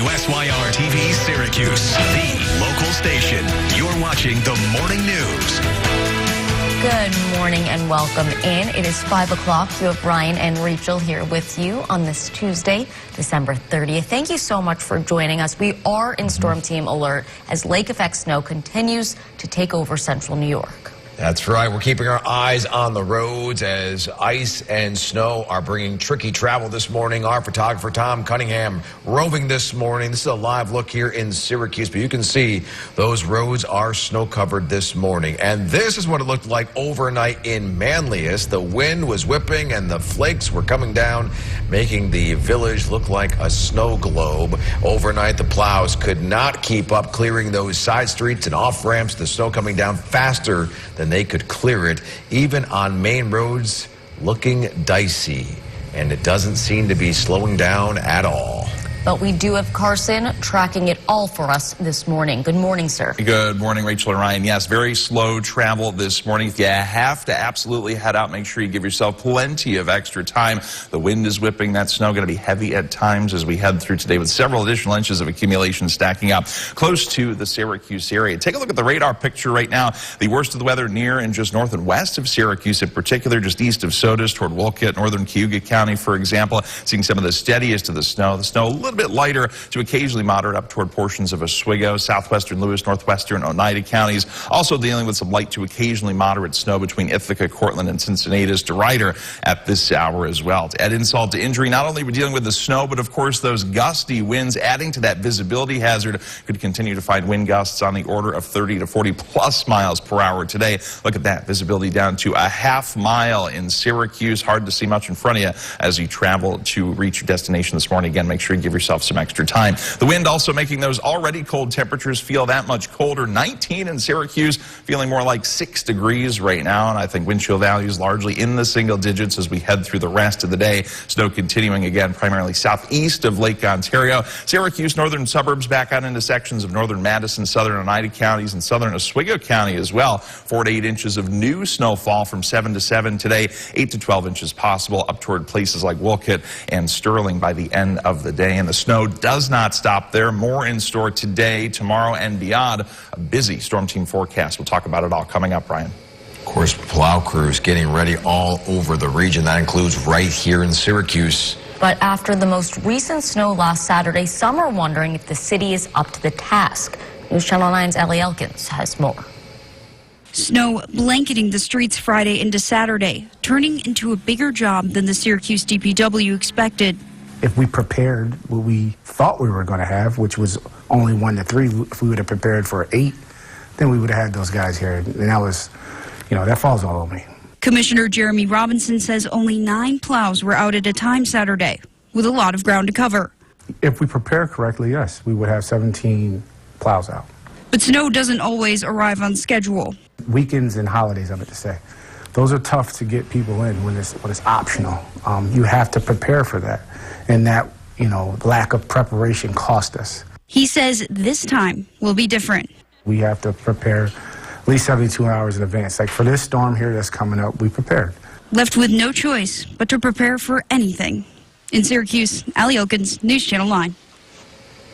WSYR TV Syracuse, the local station. You're watching the Morning News. Good morning and welcome in. It is 5 o'clock. You have Ryan and Rachel here with you on this Tuesday, December 30th. Thank you so much for joining us. We are in storm team alert as lake effect snow continues to take over central New York. That's right. We're keeping our eyes on the roads as ice and snow are bringing tricky travel this morning. Our photographer, Tom Cunningham, roving this morning. This is a live look here in Syracuse, but you can see those roads are snow-covered this morning. And this is what it looked like overnight in Manlius. The wind was whipping and the flakes were coming down, making the village look like a snow globe. Overnight, the plows could not keep up clearing those side streets and off-ramps. The snow coming down faster than they could clear it, even on main roads looking dicey, and it doesn't seem to be slowing down at all. But we do have Carson tracking it all for us this morning. Good morning, sir. Good morning, Rachel and Ryan. Yes, very slow travel this morning. If you have to absolutely head out, make sure you give yourself plenty of extra time. The wind is whipping. That snow going to be heavy at times as we head through today with several additional inches of accumulation stacking up close to the Syracuse area. Take a look at the radar picture right now. The worst of the weather near and just north and west of Syracuse, in particular, just east of Sodas toward Wolcott, northern Cayuga County, for example. Seeing some of the steadiest of the snow. The snow a little bit lighter to occasionally moderate up toward portions of Oswego, southwestern Lewis, northwestern Oneida counties. Also dealing with some light to occasionally moderate snow between Ithaca, Cortland, and Cincinnatus to Ryder at this hour as well. To add insult to injury, not only are we dealing with the snow, but of course those gusty winds adding to that visibility hazard. Could continue to find wind gusts on the order of 30 to 40 plus miles per hour today. Look at that, visibility down to a half mile in Syracuse. Hard to see much in front of you as you travel to reach your destination this morning. Again, make sure you give yourself some extra time. The wind also making those already cold temperatures feel that much colder. 19 in Syracuse, feeling more like 6 degrees right now, and I think wind chill values largely in the single digits as we head through the rest of the day. Snow continuing again primarily southeast of Lake Ontario. Syracuse, northern suburbs back out into sections of northern Madison, southern Oneida counties, and southern Oswego County as well. 4 to 8 inches of new snowfall from 7 to 7 today. 8 to 12 inches possible up toward places like Wolcott and Sterling by the end of the day. And the snow does not stop there. More in store today, tomorrow, and beyond. A busy storm team forecast. We'll talk about it all coming up, Brian. Of course, plow crews getting ready all over the region. That includes right here in Syracuse. But after the most recent snow last Saturday, some are wondering if the city is up to the task. News Channel 9's Ellie Elkins has more. Snow blanketing the streets Friday into Saturday, turning into a bigger job than the Syracuse DPW expected. If we prepared what we thought we were going to have, which was only 1 to 3, if we would have prepared for 8, then we would have had those guys here. And that was, that falls all over me. Commissioner Jeremy Robinson says only 9 plows were out at a time Saturday, with a lot of ground to cover. If we prepare correctly, yes, we would have 17 plows out. But snow doesn't always arrive on schedule. Weekends and holidays, I meant to say. Those are tough to get people in when it's optional. You have to prepare for that. And that, lack of preparation cost us. He says this time will be different. We have to prepare at least 72 hours in advance. Like for this storm here that's coming up, we prepared. Left with no choice but to prepare for anything. In Syracuse, Allie Elkins, News Channel 9.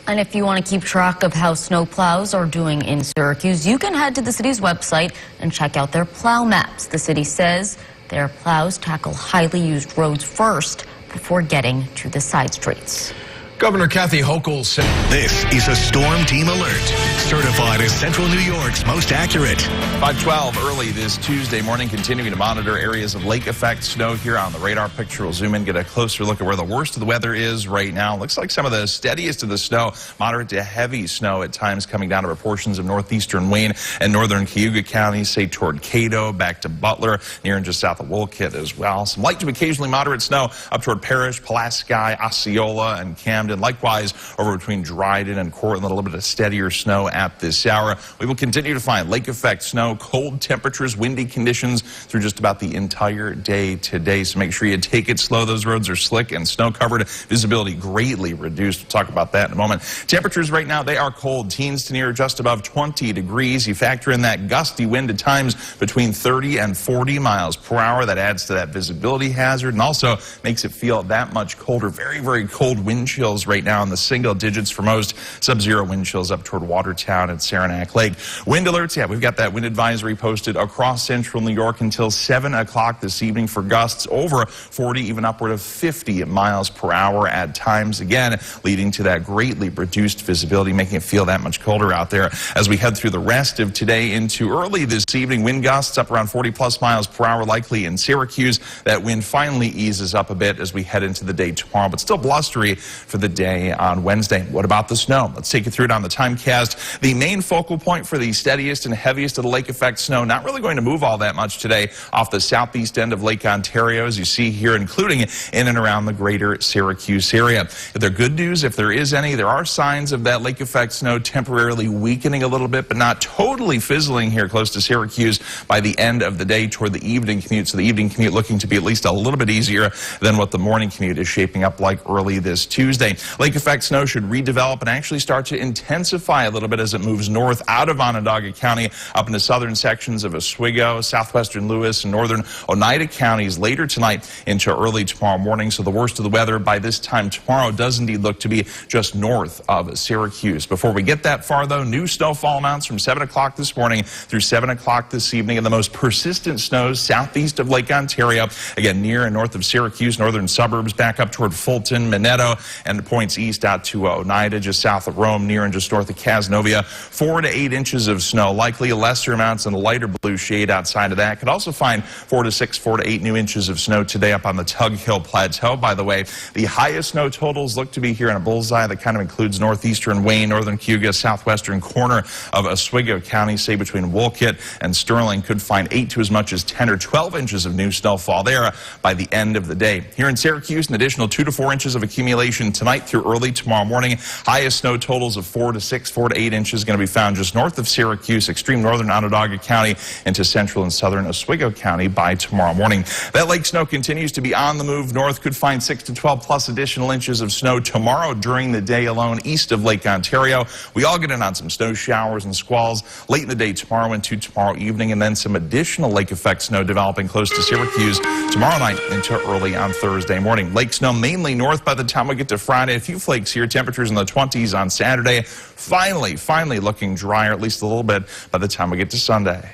And if you want to keep track of how snow plows are doing in Syracuse, you can head to the city's website and check out their plow maps. The city says their plows tackle highly used roads first before getting to the side streets. Governor Kathy Hochul said this is a storm team alert, certified as Central New York's most accurate. 5:12 early this Tuesday morning, continuing to monitor areas of lake effect snow here on the radar picture. We'll zoom in, get a closer look at where the worst of the weather is right now. Looks like some of the steadiest of the snow, moderate to heavy snow at times coming down over portions of northeastern Wayne and northern Cayuga counties, say toward Cato, back to Butler, near and just south of Wolcott as well. Some light to occasionally moderate snow up toward Parrish, Pulaski, Osceola, and Camden. Likewise, over between Dryden and Cortland, a little bit of steadier snow at this hour. We will continue to find lake effect snow, cold temperatures, windy conditions through just about the entire day today. So make sure you take it slow. Those roads are slick and snow covered. Visibility greatly reduced. We'll talk about that in a moment. Temperatures right now, they are cold. Teens to near just above 20 degrees. You factor in that gusty wind at times between 30 and 40 miles per hour. That adds to that visibility hazard and also makes it feel that much colder. Very, very cold wind chills chills right now in the single digits for most. Sub-zero wind chills up toward Watertown and Saranac Lake. Wind alerts, yeah, we've got that wind advisory posted across central New York until 7 o'clock this evening for gusts over 40, even upward of 50 miles per hour at times, again, leading to that greatly reduced visibility, making it feel that much colder out there. As we head through the rest of today into early this evening, wind gusts up around 40+ miles per hour likely in Syracuse. That wind finally eases up a bit as we head into the day tomorrow, but still blustery for the day on Wednesday. What about the snow? Let's take you through it on the Timecast. The main focal point for the steadiest and heaviest of the lake effect snow, not really going to move all that much today off the southeast end of Lake Ontario, as you see here, including in and around the greater Syracuse area. The good news, if there is any, there are signs of that lake effect snow temporarily weakening a little bit, but not totally fizzling here close to Syracuse by the end of the day toward the evening commute. So the evening commute looking to be at least a little bit easier than what the morning commute is shaping up like early this Tuesday. Lake effect snow should redevelop and actually start to intensify a little bit as it moves north out of Onondaga County up into southern sections of Oswego, southwestern Lewis, and northern Oneida counties later tonight into early tomorrow morning. So the worst of the weather by this time tomorrow does indeed look to be just north of Syracuse. Before we get that far, though, new snowfall amounts from 7 o'clock this morning through 7 o'clock this evening, and the most persistent snows southeast of Lake Ontario, again near and north of Syracuse, northern suburbs, back up toward Fulton, Minetto, and points east out to Oneida, just south of Rome, near and just north of Cazenovia. 4 to 8 inches of snow, likely lesser amounts in the lighter blue shade outside of that. Could also find 4 to 6, 4 to 8 new inches of snow today up on the Tug Hill Plateau. By the way, the highest snow totals look to be here in a bullseye that kind of includes northeastern Wayne, northern Cayuga, southwestern corner of Oswego County, say between Wolcott and Sterling. Could find 8 to as much as 10 or 12 inches of new snowfall there by the end of the day. Here in Syracuse, an additional 2 to 4 inches of accumulation tonight through early tomorrow morning. Highest snow totals of 4 to 6, 4 to 8 inches going to be found just north of Syracuse, extreme northern Onondaga County, into central and southern Oswego County by tomorrow morning. That lake snow continues to be on the move north. Could find 6 to 12 plus additional inches of snow tomorrow during the day alone east of Lake Ontario. We all get in on some snow showers and squalls late in the day tomorrow into tomorrow evening, and then some additional lake effect snow developing close to Syracuse tomorrow night into early on Thursday morning. Lake snow mainly north by the time we get to Friday. A few flakes here. Temperatures in the 20s on Saturday. Finally looking drier, at least a little bit, by the time we get to Sunday.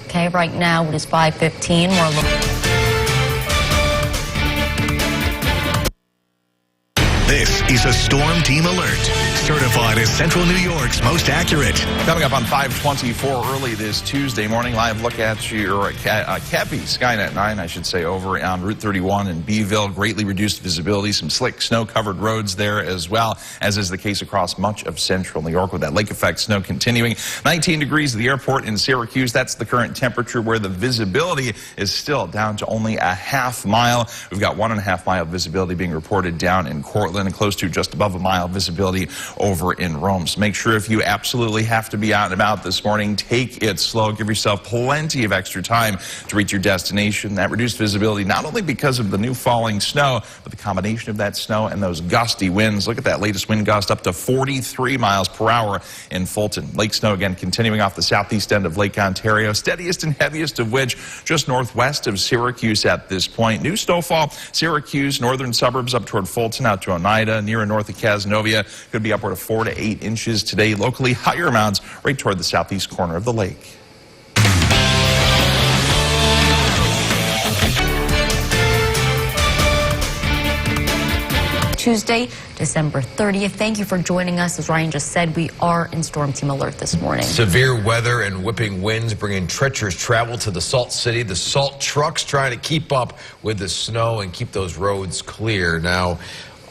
Okay, right now it is 5:15. We're looking. This is a Storm Team Alert, certified as Central New York's most accurate. Coming up on 5:24 early this Tuesday morning, live look at your Cappy, Skynet 9, I should say, over on Route 31 in Beeville. Greatly reduced visibility, some slick snow-covered roads there as well, as is the case across much of central New York with that lake effect snow continuing. 19 degrees at the airport in Syracuse. That's the current temperature, where the visibility is still down to only a half mile. We've got 1.5 mile visibility being reported down in Cortland, and close to just above a mile visibility over in Rome. So make sure if you absolutely have to be out and about this morning, take it slow. Give yourself plenty of extra time to reach your destination. That reduced visibility, not only because of the new falling snow, but the combination of that snow and those gusty winds. Look at that latest wind gust up to 43 miles per hour in Fulton. Lake snow again continuing off the southeast end of Lake Ontario, steadiest and heaviest of which just northwest of Syracuse at this point. New snowfall, Syracuse, northern suburbs up toward Fulton, out to Oneida, near and north of Cazenovia. Could be upward of 4 to 8 inches today. Locally higher amounts right toward the southeast corner of the lake. Tuesday, December 30th. Thank you for joining us. As Ryan just said, we are in Storm Team Alert this morning. Severe weather and whipping winds bringing treacherous travel to the Salt City. The salt trucks trying to keep up with the snow and keep those roads clear. Now,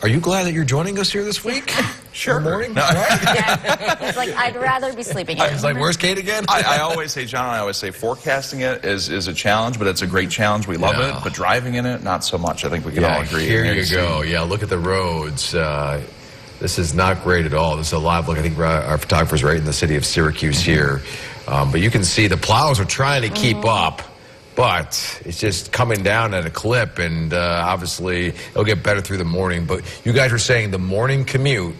are you glad that you're joining us here this week? Sure. Morning? No. Right? Yeah. It's like, I'd rather be sleeping here. It's like, where's Kate again? I always say, John, I always say forecasting it is a challenge, but it's a great challenge. We love it. But driving in it, not so much. I think we can all agree. Here you go. Yeah, look at the roads. This is not great at all. This is a live look. I think our photographer's right in the city of Syracuse here. But you can see the plows are trying to keep up. But it's just coming down at a clip, and obviously it'll get better through the morning. But you guys are saying the morning commute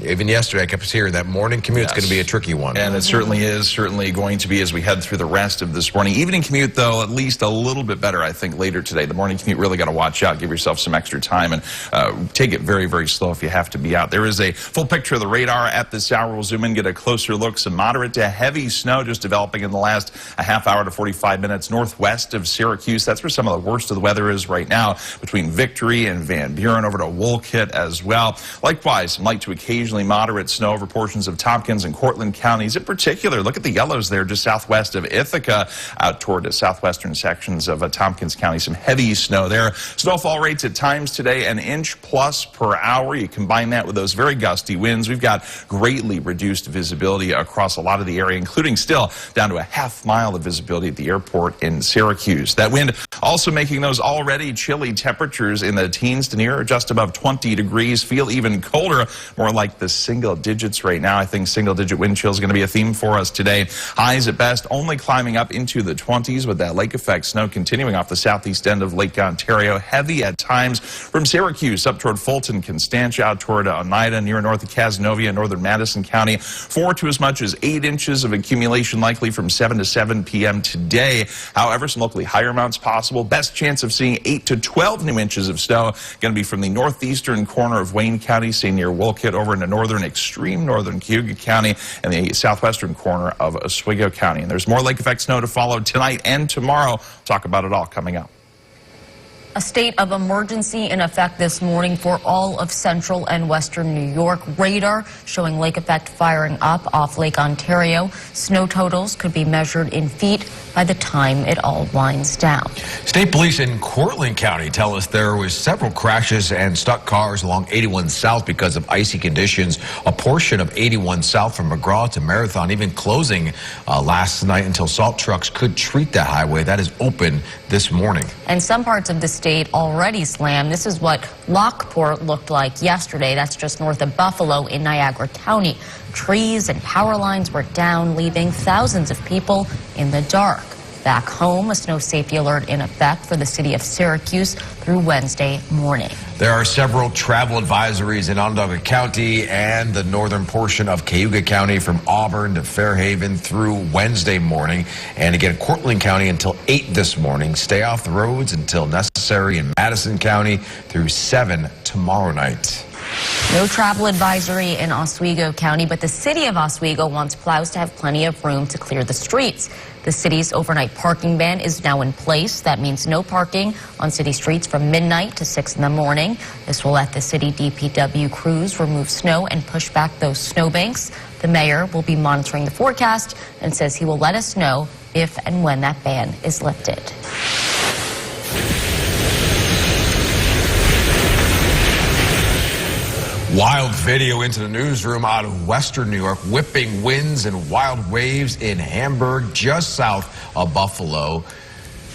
Even yesterday, I kept hearing that morning commute's Yes. going to be a tricky one. And it certainly is going to be as we head through the rest of this morning. Evening commute, though, at least a little bit better, I think, later today. The morning commute, really got to watch out. Give yourself some extra time and take it very, very slow if you have to be out. There is a full picture of the radar at this hour. We'll zoom in, get a closer look. Some moderate to heavy snow just developing in the last a half hour to 45 minutes northwest of Syracuse. That's where some of the worst of the weather is right now, between Victory and Van Buren over to Wolcott as well. Likewise, some light to occasionally moderate snow over portions of Tompkins and Cortland counties. In particular, look at the yellows there just southwest of Ithaca out toward the southwestern sections of Tompkins County. Some heavy snow there. Snowfall rates at times today, an inch plus per hour. You combine that with those very gusty winds. We've got greatly reduced visibility across a lot of the area, including still down to a half mile of visibility at the airport in Syracuse. That wind also making those already chilly temperatures in the teens to near just above 20 degrees. Feel even colder, more like the single digits right now. I think single-digit wind chill is going to be a theme for us today. Highs at best only climbing up into the 20s with that lake effect snow continuing off the southeast end of Lake Ontario. Heavy at times from Syracuse up toward Fulton, Constantia, out toward Oneida, near north of Cazenovia, northern Madison County. 4 to as much as 8 inches of accumulation likely from 7 to 7 p.m. today. However, some locally higher amounts possible. Best chance of seeing 8 to 12 new inches of snow going to be from the northeastern corner of Wayne County, say near Wolcott, over into northern extreme northern Cayuga County and the southwestern corner of Oswego County. And there's more lake effect snow to follow tonight and tomorrow. We'll talk about it all coming up. A state of emergency in effect this morning for all of central and western New York. Radar showing lake effect firing up off Lake Ontario. Snow totals could be measured in feet by the time it all winds down. State police in Cortland County tell us there was several crashes and stuck cars along 81 South because of icy conditions. A portion of 81 South from McGraw to Marathon even closing last night until salt trucks could treat that highway. That is open this morning. And some parts of the state already slammed. This is what Lockport looked like yesterday. That's just north of Buffalo in Niagara County. Trees and power lines were down, leaving thousands of people in the dark. Back home, a snow safety alert in effect for the city of Syracuse through Wednesday morning. There are several travel advisories in Onondaga County and the northern portion of Cayuga County from Auburn to Fairhaven through Wednesday morning. And again, Cortland County until 8 this morning. Stay off the roads until necessary in Madison County through 7 tomorrow night. No travel advisory in Oswego County, but the city of Oswego wants plows to have plenty of room to clear the streets. The city's overnight parking ban is now in place. That means no parking on city streets from midnight to 6 in the morning. This will let the city DPW crews remove snow and push back those snowbanks. The mayor will be monitoring the forecast and says he will let us know if and when that ban is lifted. Wild video into the newsroom out of western New York. Whipping winds and wild waves in Hamburg, just south of Buffalo.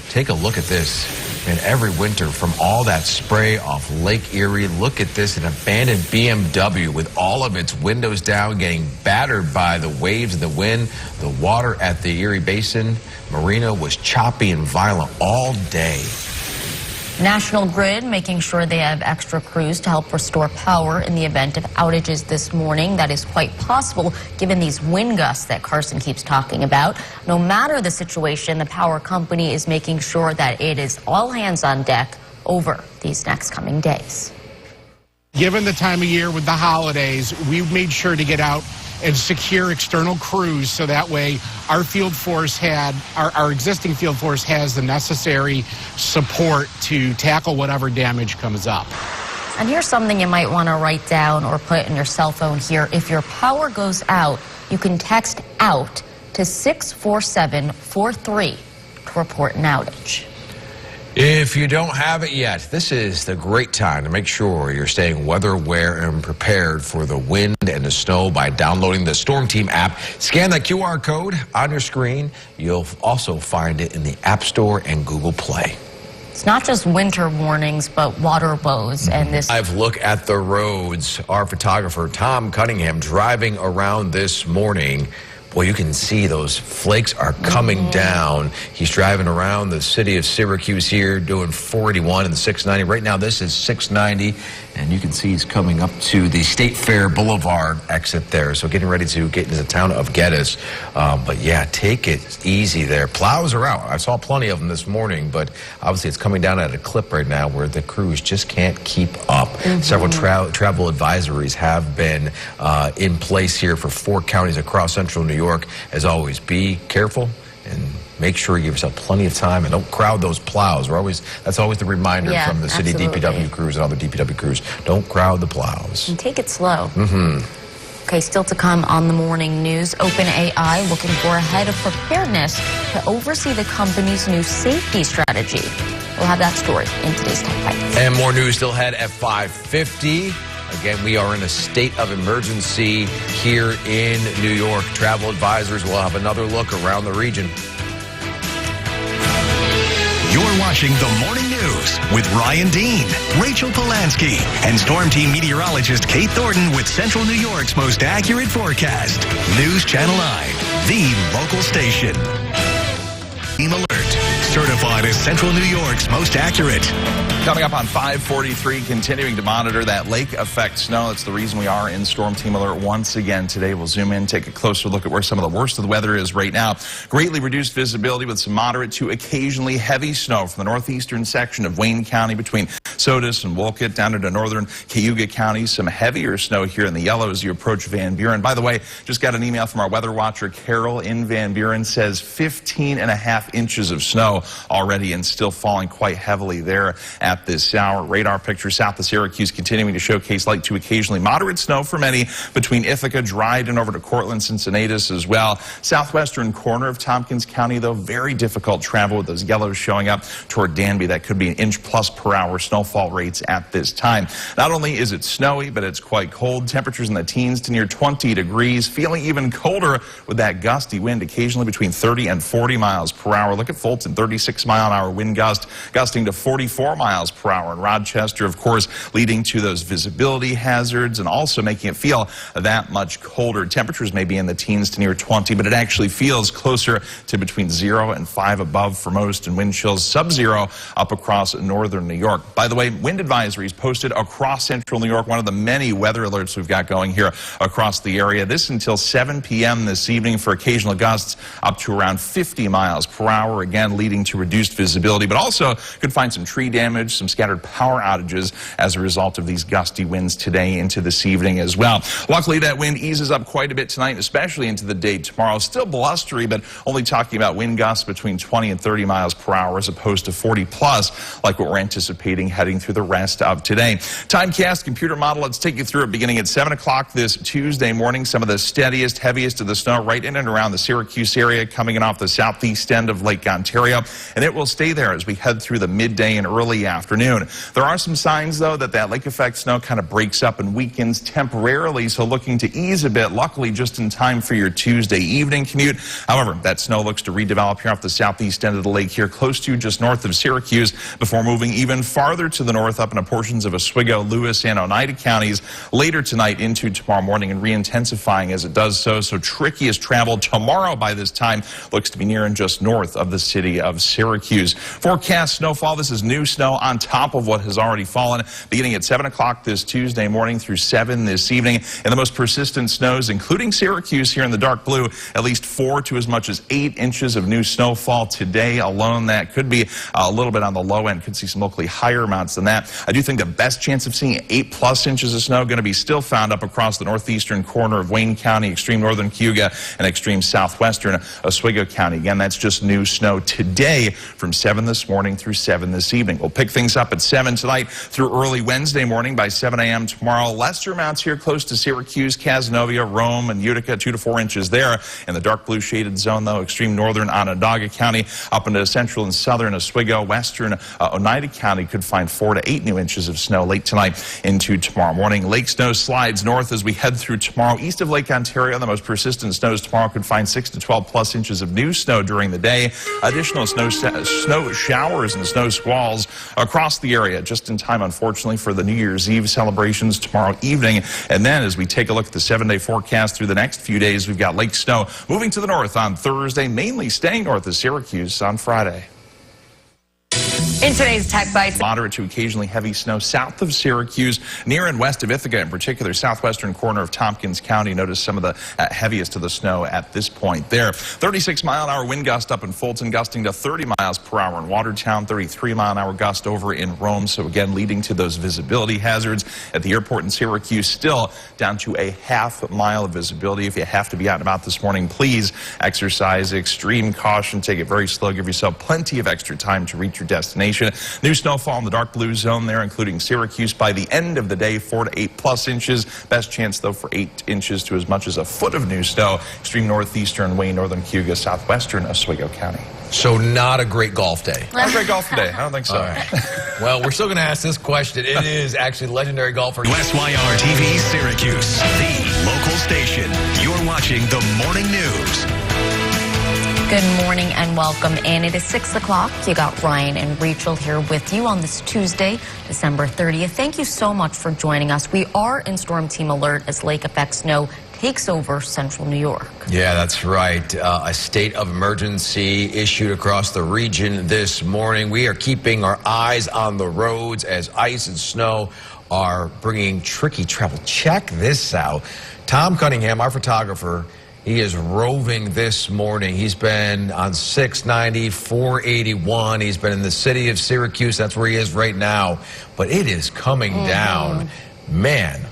Take a look at this. And every winter from all that spray off Lake Erie, look at this, an abandoned BMW with all of its windows down, getting battered by the waves and the wind. The water at the Erie Basin Marina was choppy and violent all day. National Grid making sure they have extra crews to help restore power in the event of outages this morning. That is quite possible given these wind gusts that Carson keeps talking about. No matter the situation, the power company is making sure that it is all hands on deck over these next coming days. Given the time of year with the holidays, we made sure to get out and secure external crews so that way our field force our existing field force has the necessary support to tackle whatever damage comes up. And here's something you might want to write down or put in your cell phone here. If your power goes out, you can text OUT to 64743 to report an outage. If you don't have it yet, this is the great time to make sure you're staying weather aware and prepared for the wind and the snow by downloading the Storm Team app. Scan that QR code on your screen. You'll also find it in the App Store and Google Play. It's not just winter warnings, but water woes. And this I've looked at the roads. Our photographer, Tom Cunningham, driving around this morning. Boy, you can see those flakes are coming down. He's driving around the city of Syracuse here doing 481 and 690. Right now, this is 690. And you can see he's coming up to the State Fair Boulevard exit there. So getting ready to get into the town of Geddes. But yeah, take it easy there. Plows are out. I saw plenty of them this morning, but obviously it's coming down at a clip right now where the crews just can't keep up. Several travel advisories have been in place here for 4 counties across central New York. As always, be careful and make sure you give yourself plenty of time and don't crowd those plows. That's always the reminder from the city DPW crews and other DPW crews. Don't crowd the plows. And take it slow. Okay, still to come on the morning news. OpenAI looking for a head of preparedness to oversee the company's new safety strategy. We'll have that story in today's Tech Bites. And more news still ahead at 5:50. Again, we are in a state of emergency here in New York. Travel advisors will have another look around the region. You're watching the Morning News with Ryan Dean, Rachel Polanski, and Storm Team meteorologist Kate Thornton with Central New York's most accurate forecast. News Channel 9, the local station. Team Alert, certified as Central New York's most accurate. Coming up on 5:43, continuing to monitor that lake effect snow. That's the reason we are in Storm Team Alert once again today. We'll zoom in, take a closer look at where some of the worst of the weather is right now. Greatly reduced visibility with some moderate to occasionally heavy snow from the northeastern section of Wayne County between Sodus and Wolcott down into northern Cayuga County. Some heavier snow here in the yellow as you approach Van Buren. By the way, just got an email from our weather watcher Carol in Van Buren. Says 15.5 inches of snow already and still falling quite heavily there at this hour. Radar picture south of Syracuse continuing to showcase light to occasionally moderate snow for many between Ithaca, Dryden, over to Cortland, Cincinnatus as well. Southwestern corner of Tompkins County, though, very difficult travel with those yellows showing up toward Danby. That could be an inch plus per hour snowfall rates at this time. Not only is it snowy, but it's quite cold. Temperatures in the teens to near 20 degrees. Feeling even colder with that gusty wind, occasionally between 30 and 40 miles per hour. Look at Fulton, 36-mile-an-hour wind gusting to 44 miles per hour in Rochester, of course, leading to those visibility hazards and also making it feel that much colder. Temperatures may be in the teens to near 20, but it actually feels closer to between 0 and 5 above for most, and wind chills sub-zero up across northern New York. By the way, wind advisories posted across central New York, one of the many weather alerts we've got going here across the area. This until 7 p.m. this evening for occasional gusts up to around 50 miles per hour, again leading to reduced visibility, but also could find some tree damage, some scattered power outages as a result of these gusty winds today into this evening as well. Luckily, that wind eases up quite a bit tonight, especially into the day tomorrow. Still blustery, but only talking about wind gusts between 20 and 30 miles per hour as opposed to 40 plus, like what we're anticipating heading through the rest of today. Timecast computer model, let's take you through it beginning at 7 o'clock this Tuesday morning. Some of the steadiest, heaviest of the snow right in and around the Syracuse area, coming in off the southeast end of Lake Ontario, and it will stay there as we head through the midday and early afternoon. There are some signs, though, that lake effect snow kind of breaks up and weakens temporarily, so looking to ease a bit, luckily just in time for your Tuesday evening commute. However, that snow looks to redevelop here off the southeast end of the lake here, close to just north of Syracuse, before moving even farther to the north up into portions of Oswego, Lewis, and Oneida counties later tonight into tomorrow morning and re-intensifying as it does so. So trickiest travel tomorrow by this time looks to be near and just north of the city of Syracuse. Forecast snowfall. This is new snow on top of what has already fallen, beginning at 7 o'clock this Tuesday morning through 7 this evening. And the most persistent snows, including Syracuse here in the dark blue, at least 4 to as much as 8 inches of new snowfall today alone. That could be a little bit on the low end. Could see some locally higher amounts than that. I do think the best chance of seeing 8+ inches of snow going to be still found up across the northeastern corner of Wayne County, extreme northern Cayuga, and extreme southwestern Oswego County. Again, that's just new snow today from 7 this morning through 7 this evening. We'll pick things up at 7 tonight through early Wednesday morning. By 7 a.m. tomorrow, lesser amounts here close to Syracuse, Cazenovia, Rome, and Utica, 2 to 4 inches there. In the dark blue shaded zone, though, extreme northern Onondaga County up into central and southern Oswego, western Oneida County could find 4 to 8 new inches of snow late tonight into tomorrow morning. Lake snow slides north as we head through tomorrow. East of Lake Ontario, the most persistent snows tomorrow could find 6 to 12+ inches of new snow during the day. Additional snow showers and snow squalls across the area just in time, unfortunately, for the New Year's Eve celebrations tomorrow evening. And then as we take a look at the 7-day forecast through the next few days, we've got lake snow moving to the north on Thursday, mainly staying north of Syracuse on Friday. In today's Tech Bites, Moderate to occasionally heavy snow south of Syracuse, near and west of Ithaca, in particular, southwestern corner of Tompkins County. Notice some of the heaviest of the snow at this point there. 36-mile-an-hour wind gust up in Fulton, gusting to 30 miles per hour in Watertown, 33-mile-an-hour gust over in Rome. So again, leading to those visibility hazards at the airport in Syracuse, still down to a half-mile of visibility. If you have to be out and about this morning, please exercise extreme caution. Take it very slow. Give yourself plenty of extra time to reach your destination. New snowfall in the dark blue zone there, including Syracuse. By the end of the day, 4 to 8+ inches. Best chance, though, for 8 inches to as much as a foot of new snow. Extreme northeastern Wayne, northern Cayuga, southwestern Oswego County. So not a great golf day. Not a great golf day. I don't think so. All right. Well, we're still going to ask this question. It is actually legendary golfer. SYR TV Syracuse, the local station. You're watching the morning news. good morning and welcome in. It is 6 o'clock. You got Ryan and Rachel here with you on this Tuesday, December 30th. Thank you so much for joining us. We are in storm team alert as lake effect snow takes over central New York. Yeah, that's right. A state of emergency issued across the region this morning. We are keeping our eyes on the roads as ice and snow are bringing tricky travel. Check this out. Tom Cunningham, our photographer, he is roving this morning. He's been on 690, 481. He's been in the city of Syracuse. That's where he is right now. But it is coming down. Man,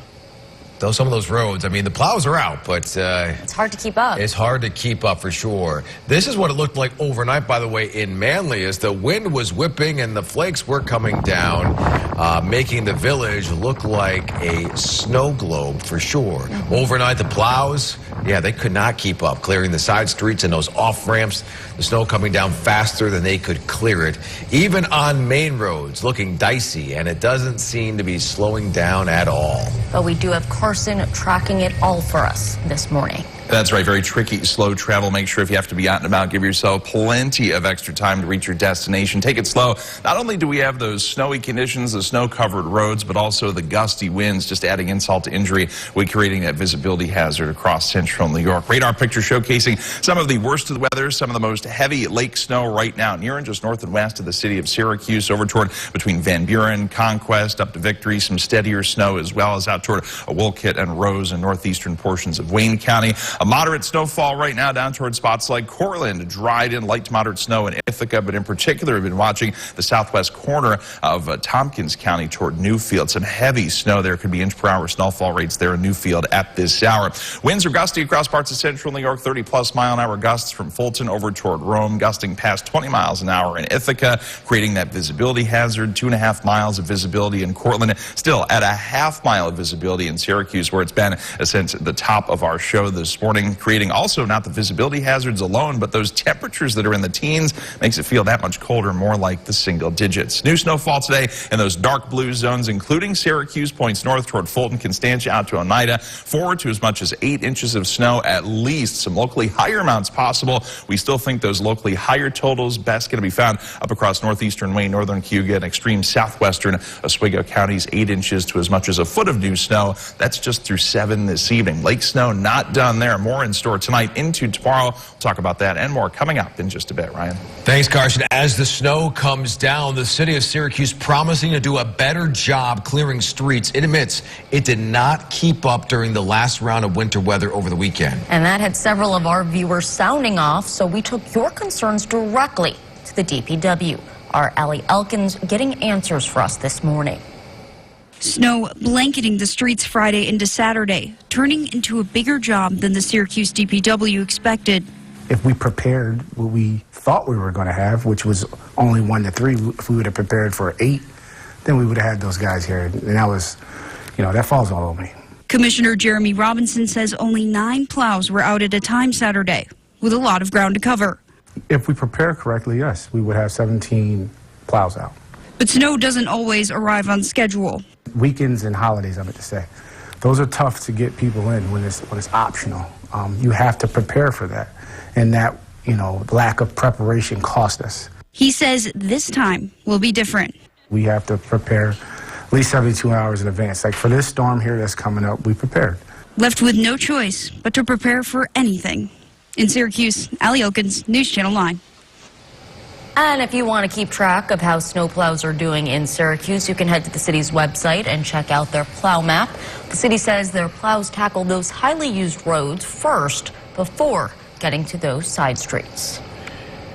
some of those roads, I mean, the plows are out, but it's hard to keep up. It's hard to keep up for sure. This is what it looked like overnight, by the way, in Manly, as the wind was whipping and the flakes were coming down, making the village look like a snow globe for sure. Overnight, the plows, yeah, they could not keep up, clearing the side streets and those off ramps. The snow coming down faster than they could clear it. Even on main roads, looking dicey, and it doesn't seem to be slowing down at all. But we do have Carson tracking it all for us this morning. That's right. Very tricky, slow travel. Make sure if you have to be out and about, give yourself plenty of extra time to reach your destination. Take it slow. Not only do we have those snowy conditions, the snow-covered roads, but also the gusty winds, just adding insult to injury. We're creating that visibility hazard across central New York. Radar picture showcasing some of the worst of the weather, some of the most heavy lake snow right now near and just north and west of the city of Syracuse, over toward between Van Buren, Conquest, up to Victory. Some steadier snow as well as out toward Wolcott and Rose and northeastern portions of Wayne County. A moderate snowfall right now down toward spots like Cortland, dried in light to moderate snow in Ithaca, but in particular we've been watching the southwest corner of Tompkins County toward Newfield. Some heavy snow there. Could be inch-per-hour snowfall rates there in Newfield at this hour. Winds are gusty across parts of central New York, 30+ mile-an-hour gusts from Fulton over toward Rome, gusting past 20 miles an hour in Ithaca, creating that visibility hazard. 2.5 miles of visibility in Cortland, still at a half-mile of visibility in Syracuse, where it's been since the top of our show this morning, creating also not the visibility hazards alone, but those temperatures that are in the teens. Makes it feel that much colder, more like the single digits. New snowfall today in those dark blue zones, including Syracuse, points north toward Fulton, Constantia, out to Oneida. 4 to as much as 8 inches of snow at least. Some locally higher amounts possible. We still think those locally higher totals best going to be found up across northeastern Wayne, northern Cayuga, and extreme southwestern Oswego counties. 8 inches to as much as a foot of new snow. That's just through 7 this evening. Lake snow not done there. More in store tonight into tomorrow. We'll talk about that and more coming up in just a bit. Ryan. Thanks, Carson. As the snow comes down, the city of Syracuse promising to do a better job clearing streets. It admits it did not keep up during the last round of winter weather over the weekend. And that had several of our viewers sounding off, so we took your concerns directly to the DPW. Our Allie Elkins getting answers for us this morning. Snow blanketing the streets Friday into Saturday, turning into a bigger job than the Syracuse DPW expected. If we prepared what we thought we were going to have, which was only 1 to 3, if we would have prepared for 8, then we would have had those guys here. And that was, that falls all on me. Commissioner Jeremy Robinson says only 9 plows were out at a time Saturday, with a lot of ground to cover. If we prepare correctly, yes, we would have 17 plows out. But snow doesn't always arrive on schedule. Weekends and holidays, I meant to say. Those are tough to get people in when it's optional. You have to prepare for that. And that, lack of preparation cost us. He says this time will be different. We have to prepare at least 72 hours in advance. Like for this storm here that's coming up, we prepared. Left with no choice but to prepare for anything. In Syracuse, Allie Elkins, News Channel 9. And if you want to keep track of how snowplows are doing in Syracuse, you can head to the city's website and check out their plow map. The city says their plows tackle those highly used roads first before getting to those side streets.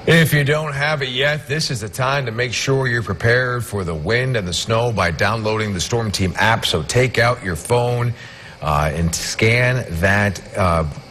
If you don't have it yet, this is the time to make sure you're prepared for the wind and the snow by downloading the Storm Team app. So take out your phone and scan that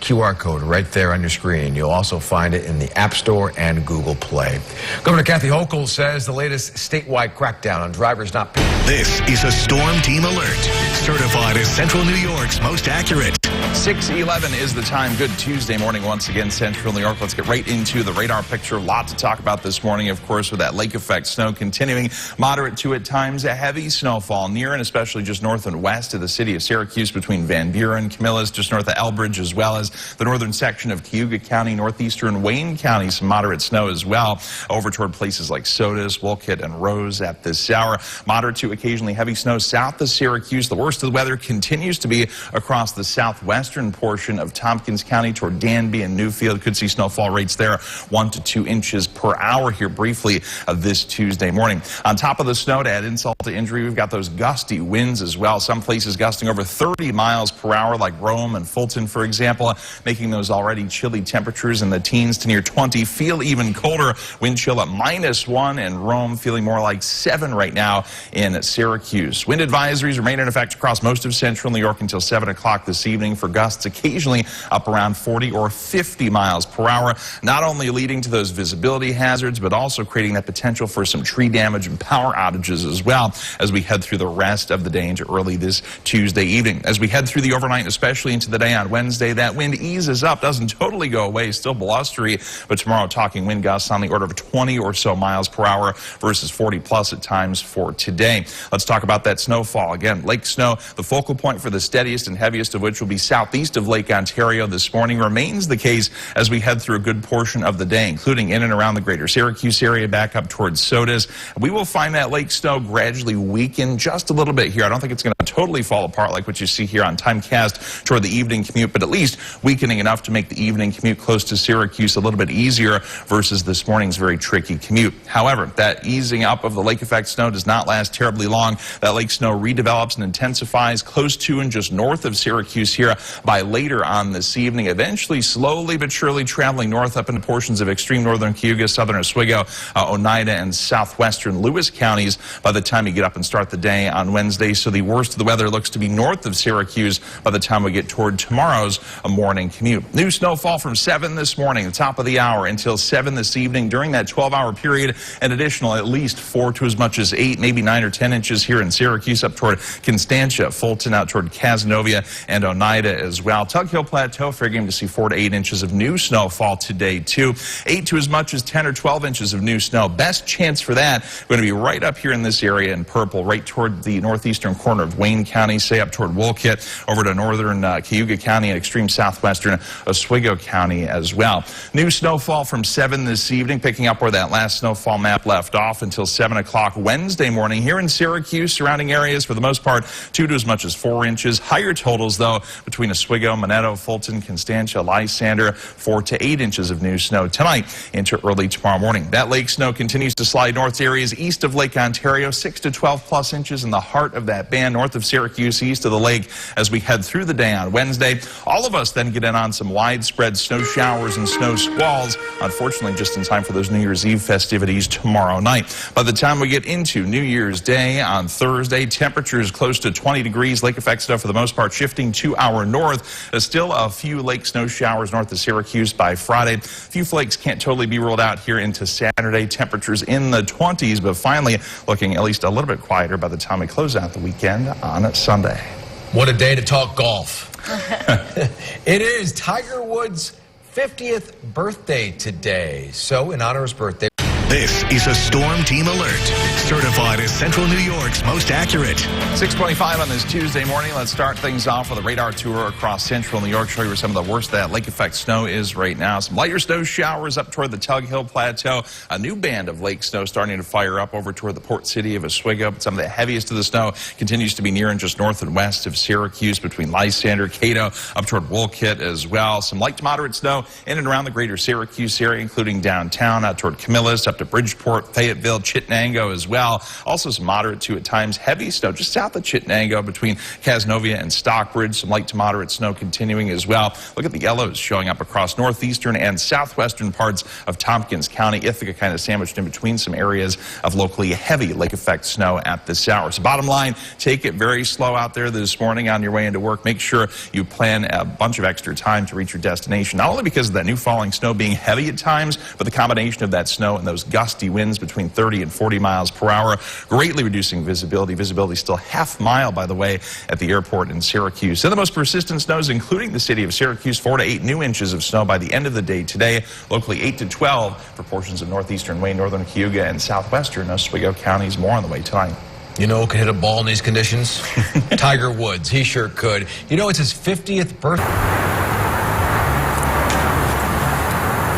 QR code right there on your screen. You'll also find it in the App Store and Google Play. Governor Kathy Hochul says the latest statewide crackdown on drivers not paying. This is a Storm Team Alert, certified as Central New York's most accurate. 6:11 is the time. Good Tuesday morning once again, Central New York. Let's get right into the radar picture. A lot to talk about this morning, of course, with that lake effect snow continuing. Moderate to at times a heavy snowfall near and especially just north and west of the city of Syracuse between Van Buren, Camillus, just north of Elbridge, as well as the northern section of Cayuga County, northeastern Wayne County. Some moderate snow as well over toward places like Sodus, Wolcott, and Rose at this hour. Moderate to occasionally heavy snow south of Syracuse. The worst of the weather continues to be across the southwestern portion of Tompkins County toward Danby and Newfield. Could see snowfall rates there 1 to 2 inches per hour here briefly this Tuesday morning. On top of the snow, to add insult to injury, we've got those gusty winds as well. Some places gusting over 30 miles per hour like Rome and Fulton, for example, making those already chilly temperatures in the teens to near 20 feel even colder. Wind chill at -1 in Rome, feeling more like 7 right now in Syracuse. Wind advisories remain in effect across most of central New York until 7 o'clock this evening for gusts occasionally up around 40 or 50 miles per hour, not only leading to those visibility hazards, but also creating that potential for some tree damage and power outages as well as we head through the rest of the day into early this Tuesday evening. As we head through the overnight, especially into the day on Wednesday, that wind eases up, doesn't totally go away, still blustery, but tomorrow talking wind gusts on the order of 20 or so miles per hour versus 40 plus at times for today. Let's talk about that snowfall. Again, lake snow, the focal point for the steadiest and heaviest of which will be southeast of Lake Ontario this morning, remains the case as we head through a good portion of the day, including in and around the greater Syracuse area back up towards Sodus. We will find that lake snow gradually weaken just a little bit here. I don't think it's going to totally fall apart like what you see here on Timecast toward the evening commute, but at least weakening enough to make the evening commute close to Syracuse a little bit easier versus this morning's very tricky commute. However, that easing up of the lake effect snow does not last terribly long. That lake snow redevelops and intensifies close to and just north of Syracuse here by later on this evening, eventually slowly but surely traveling north up into portions of extreme northern Cayuga, southern Oswego, Oneida, and southwestern Lewis counties by the time you get up and start the day on Wednesday. So the worst of the weather looks to be north of Syracuse by the time we get toward tomorrow's morning commute. New snowfall from 7 this morning, the top of the hour, until 7 this evening. During that 12-hour period, an additional at least 4 to as much as 8, maybe 9 or 10 inches here in Syracuse, up toward Constantia, Fulton, out toward Cazenovia, and Oneida as well. Tug Hill Plateau, figuring to see 4 to 8 inches of new snowfall today, too. 8 to as much as 10 or 12 inches of new snow. Best chance for that going to be right up here in this area in purple, right toward the northeastern corner of Wayne County, say up toward Wolcott, over to northern Cayuga County and extreme southwestern Oswego County as well. New snowfall from 7 this evening, picking up where that last snowfall map left off until 7 o'clock Wednesday morning. Here in Syracuse, surrounding areas, for the most part, 2 to as much as 4 inches. Higher totals, though, between Oswego, Moneto, Fulton, Constantia, Lysander, 4 to 8 inches of new snow tonight into early tomorrow morning. That lake snow continues to slide north to areas east of Lake Ontario, 6 to 12 plus inches in the heart of that band north of Syracuse, east of the lake as we head through the day on Wednesday. All of us then get in on some widespread snow showers and snow squalls, unfortunately just in time for those New Year's Eve festivities tomorrow night. By the time we get into New Year's Day on Thursday, temperatures close to 20 degrees, lake effect snow for the most part shifting to our north. There's still a few lake snow showers north of Syracuse by Friday. A few flakes can't totally be ruled out here into Saturday. Temperatures in the 20s, but finally looking at least a little bit quieter by the time we close out the weekend on Sunday. What a day to talk golf. It is Tiger Woods' 50th birthday today. So in honor of his birthday, This is a Storm Team Alert, certified as Central New York's most accurate. 6:25 on this Tuesday morning. Let's start things off with a radar tour across central New York, show you where some of the worst that lake effect snow is right now. Some lighter snow showers up toward the Tug Hill Plateau. A new band of lake snow starting to fire up over toward the port city of Oswego. But some of the heaviest of the snow continues to be near and just north and west of Syracuse between Lysander, Cato, up toward Wolcott as well. Some light to moderate snow in and around the greater Syracuse area, including downtown, out toward Camillus, up to Bridgeport, Fayetteville, Chittenango as well. Also some moderate to at times heavy snow just south of Chittenango between Cazenovia and Stockbridge. Some light to moderate snow continuing as well. Look at the yellows showing up across northeastern and southwestern parts of Tompkins County. Ithaca kind of sandwiched in between some areas of locally heavy lake effect snow at this hour. So bottom line, take it very slow out there this morning on your way into work. Make sure you plan a bunch of extra time to reach your destination, not only because of that new falling snow being heavy at times, but the combination of that snow and those gusty winds between 30 and 40 miles per hour, greatly reducing visibility. Visibility still half-mile, by the way, at the airport in Syracuse. And the most persistent snows, including the city of Syracuse, 4 to 8 new inches of snow by the end of the day today. Locally 8 to 12 for portions of northeastern Wayne, northern Cayuga, and southwestern Oswego counties. More on the way tonight. You know who can hit a ball in these conditions? Tiger Woods. He sure could. You know, it's his 50th birthday.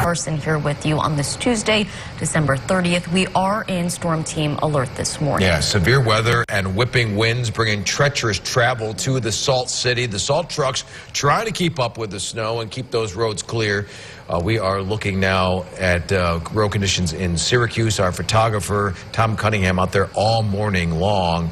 Person here with you on this Tuesday, December 30th. We are in storm team alert this morning. Yeah, severe weather and whipping winds bringing treacherous travel to the Salt City. The salt trucks trying to keep up with the snow and keep those roads clear. We are looking now at road conditions in Syracuse. Our photographer, Tom Cunningham, out there all morning long.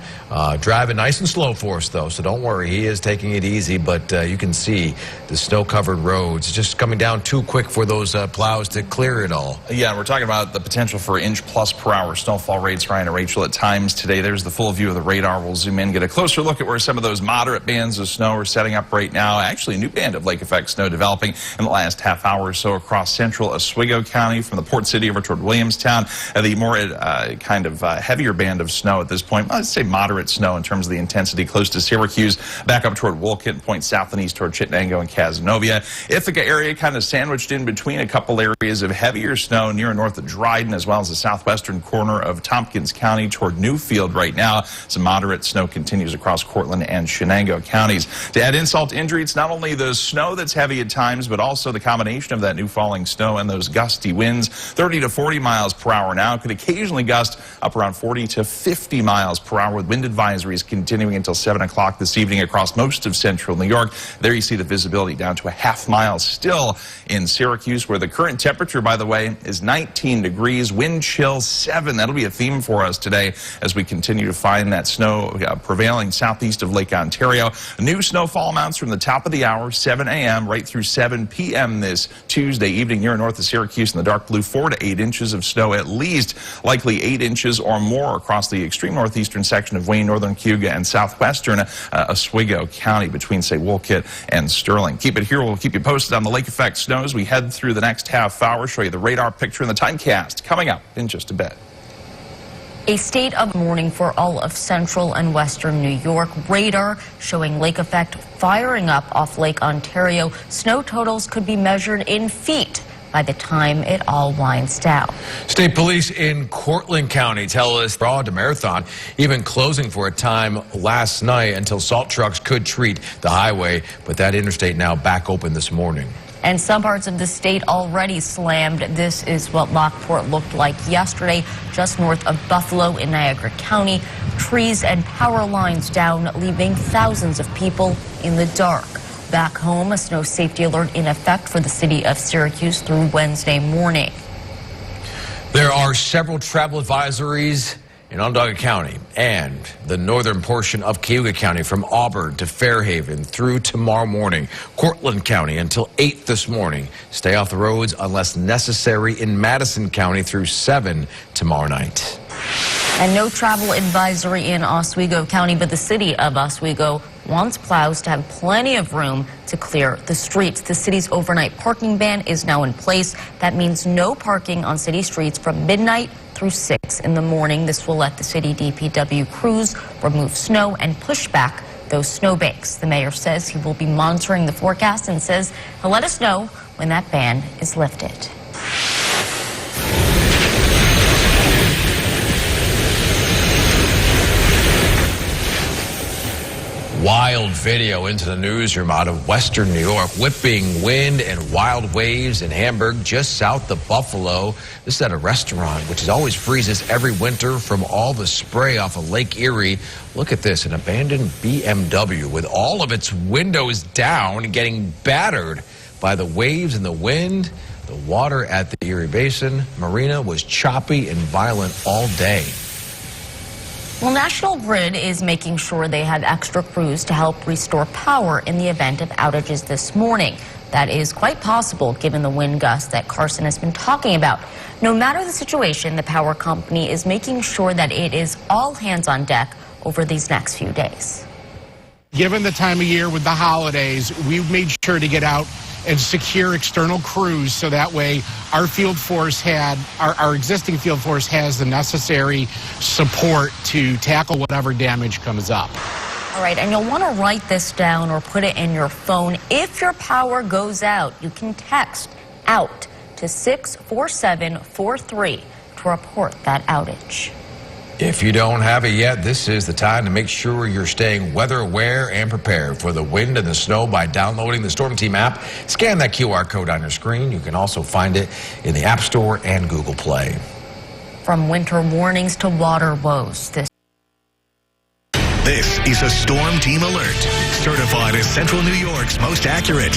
Driving nice and slow for us, though, so don't worry. He is taking it easy, but you can see the snow-covered roads just coming down too quick for those plows to clear it all. Yeah, we're talking about the potential for inch-plus per hour snowfall rates, Ryan and Rachel, at times today. There's the full view of the radar. We'll zoom in, get a closer look at where some of those moderate bands of snow are setting up right now. Actually, a new band of lake effect snow developing in the last half hour or so across central Oswego County from the port city over toward Williamstown. The more kind of heavier band of snow at this point, let's say moderate snow in terms of the intensity, close to Syracuse, back up toward Wolcott, and point south and east toward Chittenango and Cazenovia. Ithaca area kind of sandwiched in between a couple areas of heavier snow near and north of Dryden, as well as the southwestern corner of Tompkins County toward Newfield right now. Some moderate snow continues across Cortland and Shenango counties. To add insult to injury, it's not only the snow that's heavy at times, but also the combination of that new falling snow and those gusty winds. 30 to 40 miles per hour now, could occasionally gust up around 40 to 50 miles per hour, with wind advisories continuing until 7 o'clock this evening across most of central New York. There you see the visibility down to a half mile still in Syracuse, where the current temperature, by the way, is 19 degrees, wind chill 7. That'll be a theme for us today as we continue to find that snow prevailing southeast of Lake Ontario. New snowfall amounts from the top of the hour, 7 a.m. right through 7 p.m. this Tuesday evening near north of Syracuse in the dark blue. 4 to 8 inches of snow at least, likely 8 inches or more across the extreme northeastern section of Wayne, northern Cayuga, and southwestern Oswego County between, say, Wolcott and Sterling. Keep it here. We'll keep you posted on the lake effect snow as we head through the next half hour. Show you the radar picture and the timecast coming up in just a bit. A state of mourning for all of central and western New York. Radar showing lake effect firing up off Lake Ontario. Snow totals could be measured in feet by the time it all winds down. State police in Cortland County tell us the marathon, even closing for a time last night until salt trucks could treat the highway, but that interstate now back open this morning. And some parts of the state already slammed. This is what Lockport looked like yesterday, just north of Buffalo in Niagara County. Trees and power lines down, leaving thousands of people in the dark. Back home, a snow safety alert in effect for the city of Syracuse through Wednesday morning. There are several travel advisories in Onondaga County and the northern portion of Cayuga County from Auburn to Fairhaven through tomorrow morning. Cortland County until 8 this morning. Stay off the roads unless necessary in Madison County through 7 tomorrow night. And no travel advisory in Oswego County, but the city of Oswego wants plows to have plenty of room to clear the streets. The city's overnight parking ban is now in place. That means no parking on city streets from midnight through 6 in the morning. This will let the city DPW crews remove snow and push back those snowbanks. The mayor says he will be monitoring the forecast and says he'll let us know when that ban is lifted. Wild video into the newsroom out of western New York. Whipping wind and wild waves in Hamburg, just south of Buffalo. This is at a restaurant, which always freezes every winter from all the spray off of Lake Erie. Look at this, an abandoned BMW with all of its windows down, getting battered by the waves and the wind. The water at the Erie Basin Marina was choppy and violent all day. Well, National Grid is making sure they have extra crews to help restore power in the event of outages this morning. That is quite possible given the wind gusts that Carson has been talking about. No matter the situation, the power company is making sure that it is all hands on deck over these next few days. Given the time of year with the holidays, we've made sure to get out and secure external crews so that way our field force our existing field force has the necessary support to tackle whatever damage comes up. All right, and you'll want to write this down or put it in your phone. If your power goes out, you can text OUT to 64743 to report that outage. If you don't have it yet, this is the time to make sure you're staying weather aware and prepared for the wind and the snow by downloading the Storm Team app. Scan that QR code on your screen. You can also find it in the App Store and Google Play. From winter warnings to water woes, This is a Storm Team Alert, certified as Central New York's most accurate.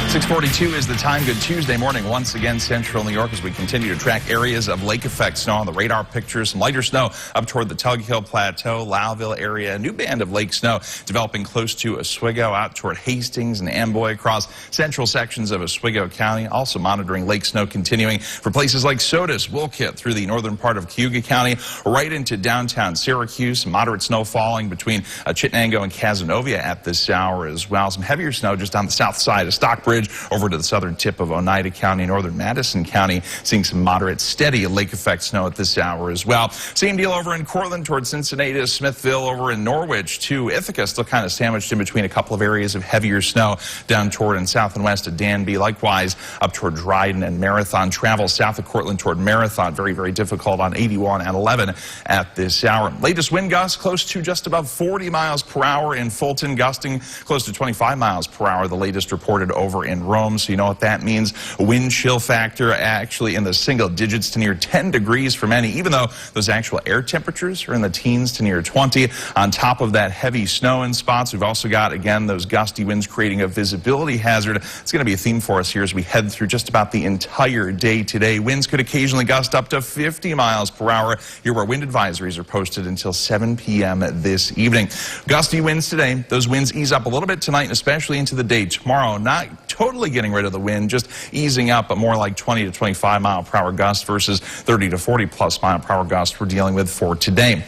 6:42 is the time. Good Tuesday morning once again, Central New York, as we continue to track areas of lake effect snow on the radar pictures. Some lighter snow up toward the Tug Hill Plateau, Lowville area. A new band of lake snow developing close to Oswego, out toward Hastings and Amboy, across central sections of Oswego County. Also monitoring lake snow continuing for places like Sodus, Wolcott, through the northern part of Cayuga County, right into downtown Syracuse. Moderate snow falling between Chittenango and Cazenovia at this hour as well. Some heavier snow just on the south side of Stockbridge over to the southern tip of Oneida County, northern Madison County, seeing some moderate, steady lake effect snow at this hour as well. Same deal over in Cortland towards Cincinnati, Smithville, over in Norwich to Ithaca, still kind of sandwiched in between a couple of areas of heavier snow down toward and south and west of Danby. Likewise, up toward Dryden and Marathon. Travel south of Cortland toward Marathon, very, very difficult on 81 and 11 at this hour. Latest wind gusts close to just above 40 miles per hour in Fulton, gusting close to 25 miles per hour, the latest reported over in Rome. So you know what that means. Wind chill factor actually in the single digits to near 10 degrees for many, even though those actual air temperatures are in the teens to near 20. On top of that heavy snow in spots, we've also got, again, those gusty winds creating a visibility hazard. It's going to be a theme for us here as we head through just about the entire day today. Winds could occasionally gust up to 50 miles per hour. Here where wind advisories are posted until 7 p.m. this evening. Gusty winds today. Those winds ease up a little bit tonight and especially into the day tomorrow. Not totally getting rid of the wind, just easing up, but more like 20 to 25 mile per hour gusts versus 30 to 40 plus mile per hour gusts we're dealing with for today.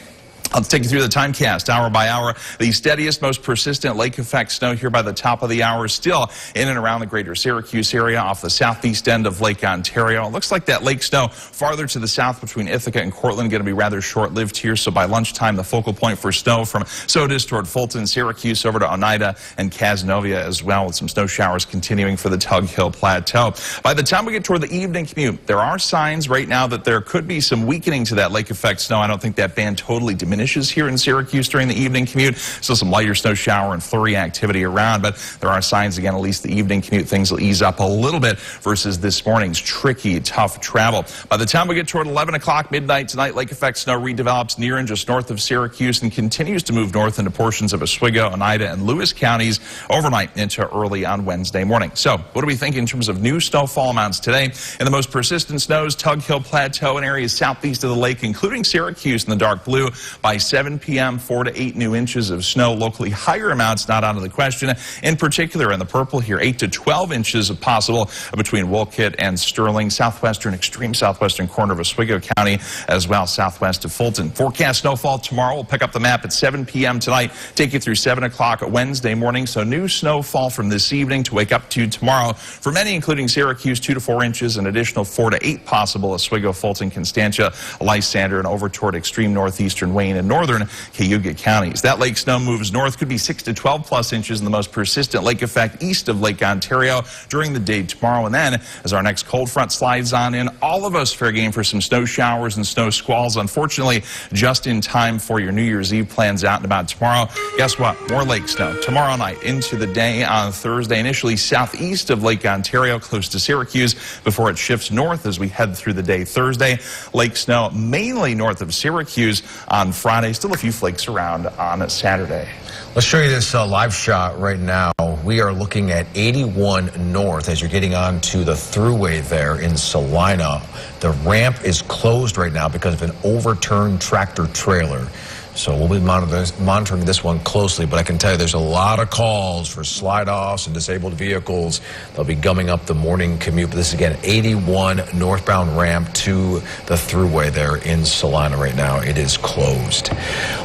Let's take you through the timecast hour by hour. The steadiest, most persistent lake effect snow here by the top of the hour, still in and around the greater Syracuse area off the southeast end of Lake Ontario. It looks like that lake snow farther to the south between Ithaca and Cortland going to be rather short-lived here. So by lunchtime, the focal point for snow from Sodus toward Fulton, Syracuse over to Oneida and Cazenovia as well, with some snow showers continuing for the Tug Hill Plateau. By the time we get toward the evening commute, there are signs right now that there could be some weakening to that lake effect snow. I don't think that band totally diminishes here in Syracuse during the evening commute. Still some lighter snow shower and flurry activity around, but there are signs, again, at least the evening commute, things will ease up a little bit versus this morning's tricky, tough travel. By the time we get toward 11 o'clock midnight tonight, lake effect snow redevelops near and just north of Syracuse and continues to move north into portions of Oswego, Oneida, and Lewis counties overnight into early on Wednesday morning. So what do we think in terms of new snowfall amounts today? In the most persistent snows, Tug Hill Plateau and areas southeast of the lake, including Syracuse in the dark blue. By 7 p.m., 4 to 8 new inches of snow. Locally higher amounts not out of the question. In particular, in the purple here, 8 to 12 inches of possible between Wolcott and Sterling, extreme southwestern corner of Oswego County, as well southwest of Fulton. Forecast snowfall tomorrow. We'll pick up the map at 7 p.m. tonight, take you through 7 o'clock Wednesday morning. So new snowfall from this evening to wake up to tomorrow. For many, including Syracuse, 2 to 4 inches, an additional 4 to 8 possible Oswego, Fulton, Constantia, Lysander, and over toward extreme northeastern Wayne and northern Cayuga counties. That lake snow moves north, could be 6 to 12 plus inches in the most persistent lake effect east of Lake Ontario during the day tomorrow. And then as our next cold front slides on in, all of us fair game for some snow showers and snow squalls. Unfortunately, just in time for your New Year's Eve plans out and about tomorrow. Guess what? More lake snow tomorrow night into the day on Thursday, initially southeast of Lake Ontario, close to Syracuse, before it shifts north as we head through the day Thursday. Lake snow mainly north of Syracuse on Friday. Friday. Still a few flakes around on Saturday. Let's show you this live shot right now. We are looking at 81 North as you're getting onto the thruway there in Salina. The ramp is closed right now because of an overturned tractor trailer. So we'll be monitoring this one closely, but I can tell you there's a lot of calls for slide-offs and disabled vehicles. They'll be gumming up the morning commute. But this is, again, 81 northbound ramp to the thruway there in Salina right now. It is closed.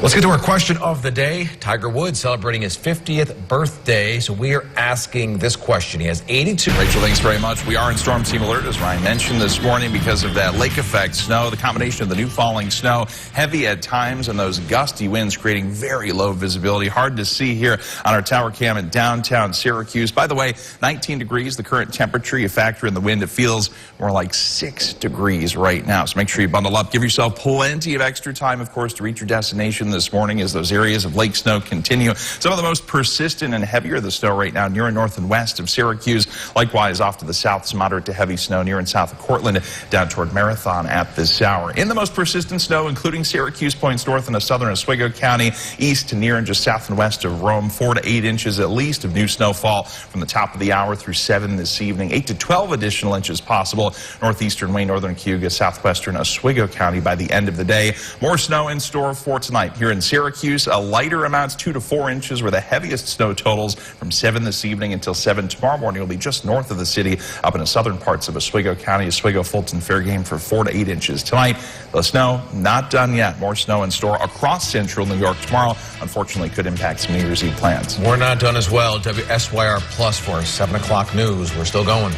Let's get to our question of the day. Tiger Woods celebrating his 50th birthday, so we are asking this question. He has 82. Rachel, thanks very much. We are in storm team alert, as Ryan mentioned this morning, because of that lake effect snow, the combination of the new falling snow, heavy at times, and those gusty winds creating very low visibility. Hard to see here on our tower cam in downtown Syracuse. By the way, 19 degrees, the current temperature. You factor in the wind, it feels more like 6 degrees right now. So make sure you bundle up. Give yourself plenty of extra time, of course, to reach your destination this morning as those areas of lake snow continue. Some of the most persistent and heavier the snow right now near and north and west of Syracuse. Likewise, off to the south, some moderate to heavy snow near and south of Cortland, down toward Marathon at this hour. In the most persistent snow, including Syracuse, points north into southern Oswego County, east to near and just south and west of Rome. 4 to 8 inches at least of new snowfall from the top of the hour through 7 this evening. 8 to 12 additional inches possible. Northeastern Wayne, northern Cayuga, southwestern Oswego County by the end of the day. More snow in store for tonight here in Syracuse. A lighter amounts 2 to 4 inches were the heaviest snow totals from 7 this evening until 7 tomorrow morning. Will be just north of the city up in the southern parts of Oswego County. Oswego, Fulton, fair game for 4 to 8 inches tonight. The snow not done yet. More snow in store across central New York tomorrow. Unfortunately, could impact some New Year's Eve plans. We're not done as well. WSYR Plus for our 7 o'clock news. We're still going.